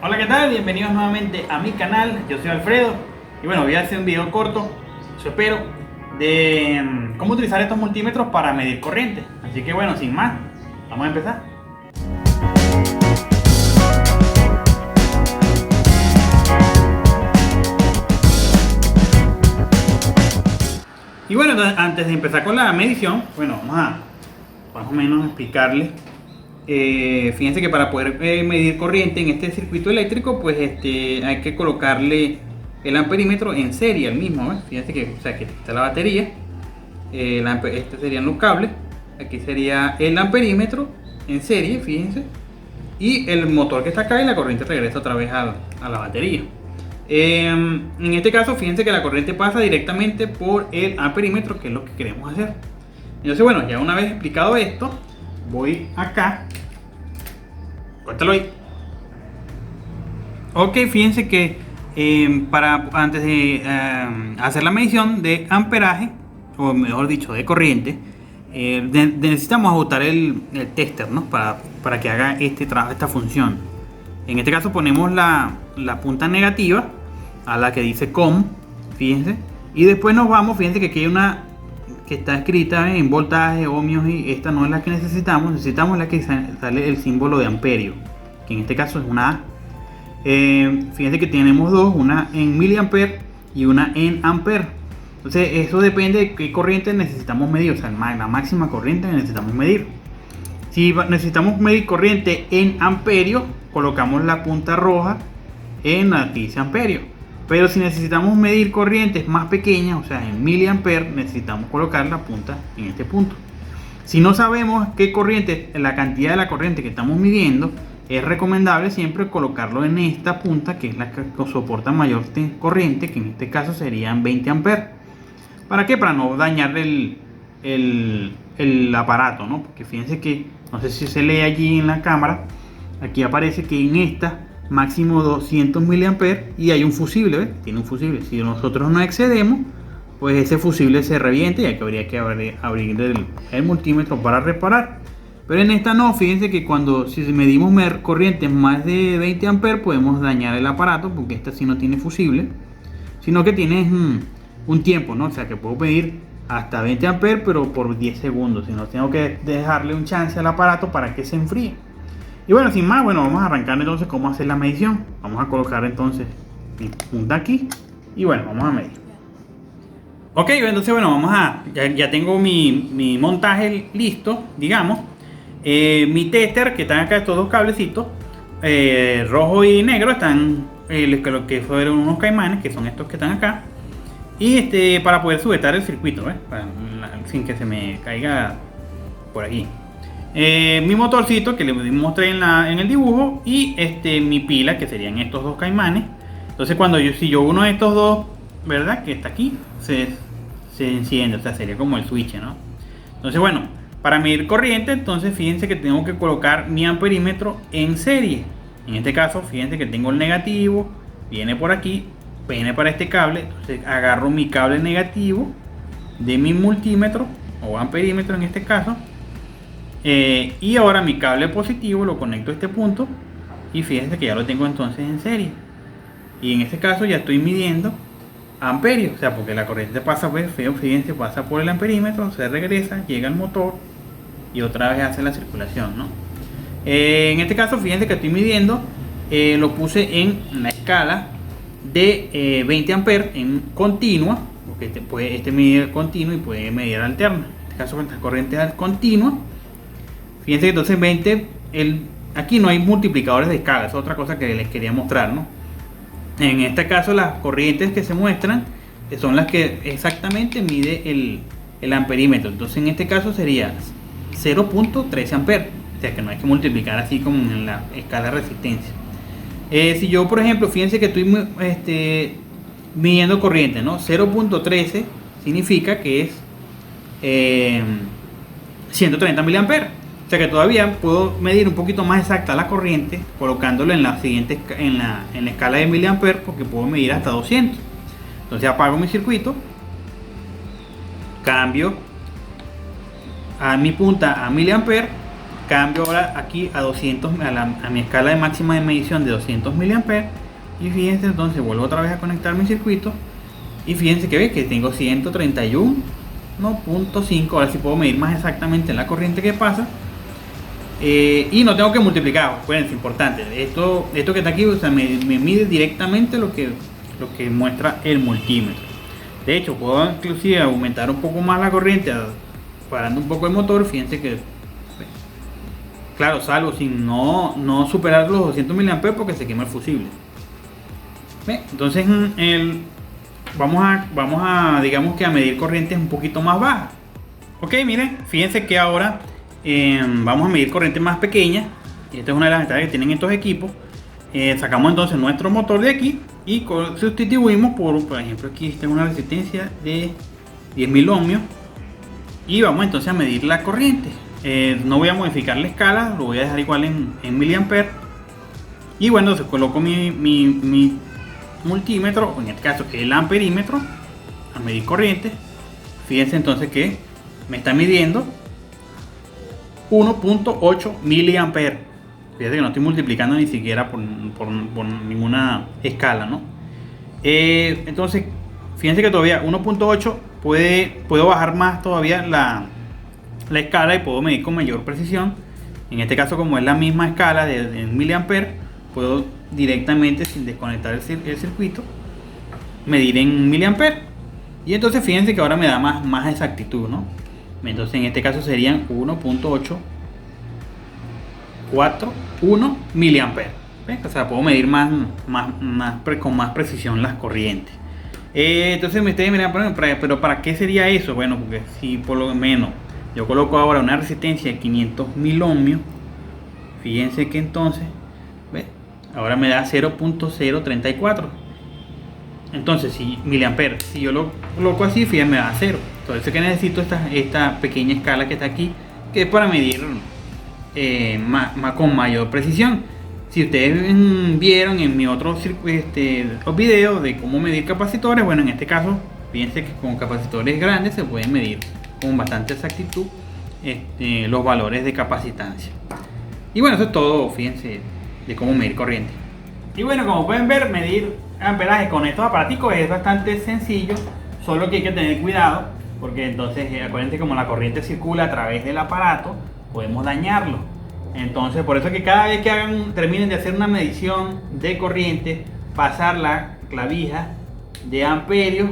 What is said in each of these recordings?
Hola, ¿qué tal? Bienvenidos nuevamente a mi canal. Yo soy Alfredo y bueno, voy a hacer un video corto, eso espero, de cómo utilizar estos multímetros para medir corriente. Así que bueno, sin más, vamos a empezar. Y bueno, antes de empezar con la medición, bueno, vamos a más o menos explicarles. Fíjense que para poder medir corriente en este circuito eléctrico, pues hay que colocarle el amperímetro en serie al mismo, ¿ves? Fíjense que, o sea, que está la batería, estos serían los cables, aquí sería el amperímetro en serie, fíjense, y el motor que está acá y la corriente regresa otra vez a la batería. En este caso, fíjense que la corriente pasa directamente por el amperímetro, que es lo que queremos hacer. Entonces, bueno, ya una vez explicado esto, voy acá. Córtalo ahí. Ok, fíjense que antes de hacer la medición de amperaje, o mejor dicho, de corriente, necesitamos ajustar el tester, ¿no? Para que haga esta función. En este caso ponemos la punta negativa a la que dice COM, fíjense, y después nos vamos, fíjense que aquí hay una que está escrita en voltaje, ohmios, y esta no es la que necesitamos la que sale el símbolo de amperio, que en este caso es una A. Fíjense que tenemos dos, una en miliamper y una en amper. Entonces eso depende de qué corriente necesitamos medir, o sea, la máxima corriente que necesitamos medir. Si necesitamos medir corriente en amperio, colocamos la punta roja en la que dice amperio. Pero si necesitamos medir corrientes más pequeñas, o sea, en miliamper, necesitamos colocar la punta en este punto. Si no sabemos qué corriente, la cantidad de la corriente que estamos midiendo, es recomendable siempre colocarlo en esta punta, que es la que soporta mayor corriente, que en este caso serían 20 amperes. ¿Para qué? Para no dañar el aparato, ¿no? Porque fíjense que, no sé si se lee allí en la cámara, aquí aparece que en esta máximo 200 miliamperes y hay un fusible, ¿ves? Tiene un fusible. Si nosotros no excedemos, pues ese fusible se revienta y habría que abrir el multímetro para reparar. Pero en esta no, fíjense que si medimos corrientes más de 20 amperes podemos dañar el aparato, porque esta sí no tiene fusible, sino que tiene un tiempo, ¿no? O sea que puedo medir hasta 20 amperes pero por 10 segundos, si no tengo que dejarle un chance al aparato para que se enfríe. Y bueno, sin más, bueno, vamos a arrancar entonces cómo hacer la medición. Vamos a colocar entonces mi punta aquí y bueno, vamos a medir. Ok, entonces bueno, ya tengo mi montaje listo, digamos. Mi tester, que están acá estos dos cablecitos, rojo y negro, están lo que fueron unos caimanes, que son estos que están acá. Y para poder sujetar el circuito, ¿ves? Sin que se me caiga por aquí. Mi motorcito que les mostré en el dibujo y mi pila, que serían estos dos caimanes. Entonces si yo uno de estos dos, ¿verdad? Que está aquí, se enciende, o sea, sería como el switch, ¿no? Entonces bueno, para medir corriente, entonces fíjense que tengo que colocar mi amperímetro en serie. En este caso, fíjense que tengo el negativo, viene por aquí, viene para este cable. Entonces agarro mi cable negativo de mi multímetro o amperímetro en este caso. Y ahora mi cable positivo lo conecto a este punto y fíjense que ya lo tengo entonces en serie, y en este caso ya estoy midiendo amperios, o sea, porque la corriente pasa, pues, fíjense, pasa por el amperímetro, se regresa, llega al motor y otra vez hace la circulación, ¿no? En este caso fíjense que estoy midiendo, lo puse en la escala de 20 amperes en continua, porque este mide continuo y puede medir alterna. En este caso, con esta corriente es continua. Fíjense que entonces 20, aquí no hay multiplicadores de escala, es otra cosa que les quería mostrar, ¿no? En este caso las corrientes que se muestran son las que exactamente mide el amperímetro. Entonces en este caso sería 0.13 amperes, o sea que no hay que multiplicar así como en la escala de resistencia. Si yo, por ejemplo, fíjense que estoy midiendo corriente, ¿no? 0.13 significa que es 130 miliamperes. O sea que todavía puedo medir un poquito más exacta la corriente colocándolo en la siguiente en la escala de miliamperes, porque puedo medir hasta 200. Entonces apago mi circuito, cambio a mi punta a miliamperes cambio ahora aquí a 200, a mi escala de máxima de medición de 200 mA. Y fíjense, entonces vuelvo otra vez a conectar mi circuito. Y fíjense que ve que tengo 131.5. Ahora sí puedo medir más exactamente la corriente que pasa. Y no tengo que multiplicar. Bueno, es importante. Esto que está aquí, o sea, me mide directamente lo que muestra el multímetro. De hecho, puedo inclusive aumentar un poco más la corriente parando un poco el motor. Fíjense que, claro, salvo sin no superar los 200 mA porque se quema el fusible. Entonces vamos a digamos que a medir corrientes un poquito más bajas. Ok, miren, fíjense que ahora vamos a medir corrientes más pequeñas. Y esta es una de las ventajas que tienen estos equipos. Sacamos entonces nuestro motor de aquí y sustituimos por ejemplo, aquí está una resistencia de 10.000 ohmios. Y vamos entonces a medir la corriente. No voy a modificar la escala, lo voy a dejar igual en miliamperes. Y bueno, entonces coloco mi multímetro, en este caso el amperímetro, a medir corriente. Fíjense entonces que me está midiendo 1.8 miliamperes. Fíjense que no estoy multiplicando ni siquiera por ninguna escala, ¿no? Entonces, fíjense que todavía 1.8 puedo bajar más todavía la escala y puedo medir con mayor precisión. En este caso, como es la misma escala de miliamperes, puedo directamente, sin desconectar el circuito, medir en miliamperes. Y entonces fíjense que ahora me da más exactitud, ¿no? Entonces en este caso serían 1.841 miliamperes. O sea, puedo medir con más precisión las corrientes. Entonces me ustedes miran, pero ¿para qué sería eso? Bueno, porque si por lo menos yo coloco ahora una resistencia de 500.000 ohmios, fíjense que entonces ahora me da 0.034. Entonces, si miliamperes, si yo lo coloco así, fíjense, me da 0. Entonces, que necesito esta pequeña escala que está aquí, que es para medir con mayor precisión. Si ustedes vieron en mi otro video de cómo medir capacitores, bueno, en este caso, fíjense que con capacitores grandes se pueden medir con bastante exactitud los valores de capacitancia. Y bueno, eso es todo, fíjense, de cómo medir corriente. Y bueno, como pueden ver, medir amperaje con estos aparaticos es bastante sencillo, solo que hay que tener cuidado, porque entonces acuérdense, como la corriente circula a través del aparato, podemos dañarlo. Entonces, por eso que cada vez que terminen de hacer una medición de corriente, pasar la clavija de amperios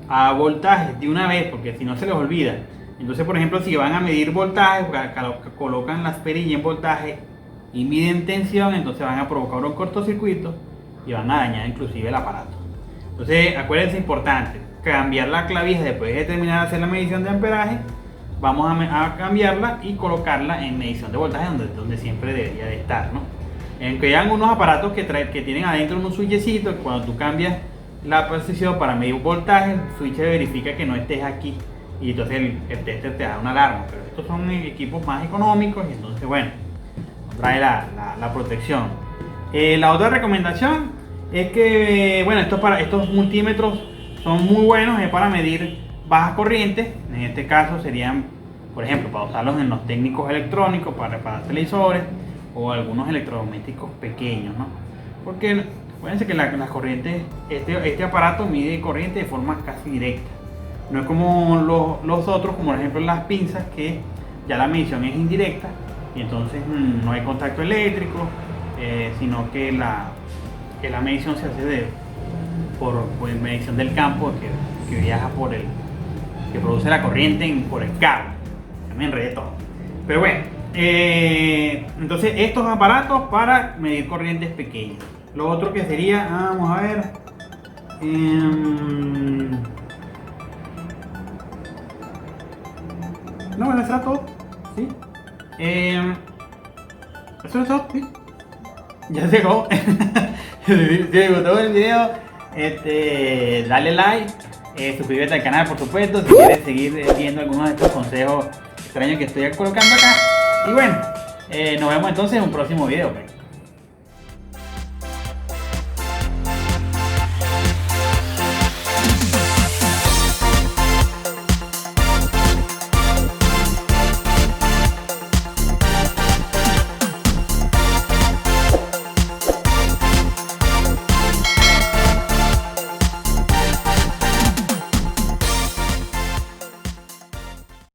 a voltaje de una vez, porque si no se les olvida. Entonces, por ejemplo, si van a medir voltaje, colocan las perillas en voltaje y miden tensión, entonces van a provocar un cortocircuito y van a dañar inclusive el aparato. Entonces, acuérdense, importante, cambiar la clavija después de terminar de hacer la medición de amperaje. Vamos a cambiarla y colocarla en medición de voltaje, donde siempre debería de estar, ¿no? Aunque hay unos aparatos que tienen adentro un switchecito, cuando tú cambias la posición para medir voltaje, el switch verifica que no estés aquí y entonces el tester te da una alarma. Pero estos son equipos más económicos y entonces, bueno, trae la protección. La otra recomendación es que, bueno, estos multímetros son muy buenos, es para medir bajas corrientes. En este caso serían, por ejemplo, para usarlos en los técnicos electrónicos, para reparar televisores o algunos electrodomésticos pequeños, ¿no? Porque acuérdense que las corrientes, este aparato mide corriente de forma casi directa. No es como los otros, como por ejemplo las pinzas, que ya la medición es indirecta y entonces no hay contacto eléctrico, sino que la medición se hace por medición del campo que viaja que produce la corriente por el cable. Ya me enredé todo. Pero bueno, entonces estos aparatos para medir corrientes pequeñas. Lo otro que sería, vamos a ver, no, bueno, eso era todo, ¿sí? Eso es todo, ¿sí? Ya llegó. Si te gustó el video, dale like, suscríbete al canal, por supuesto, si quieres seguir viendo algunos de estos consejos extraños que estoy colocando acá. Y bueno, nos vemos entonces en un próximo video.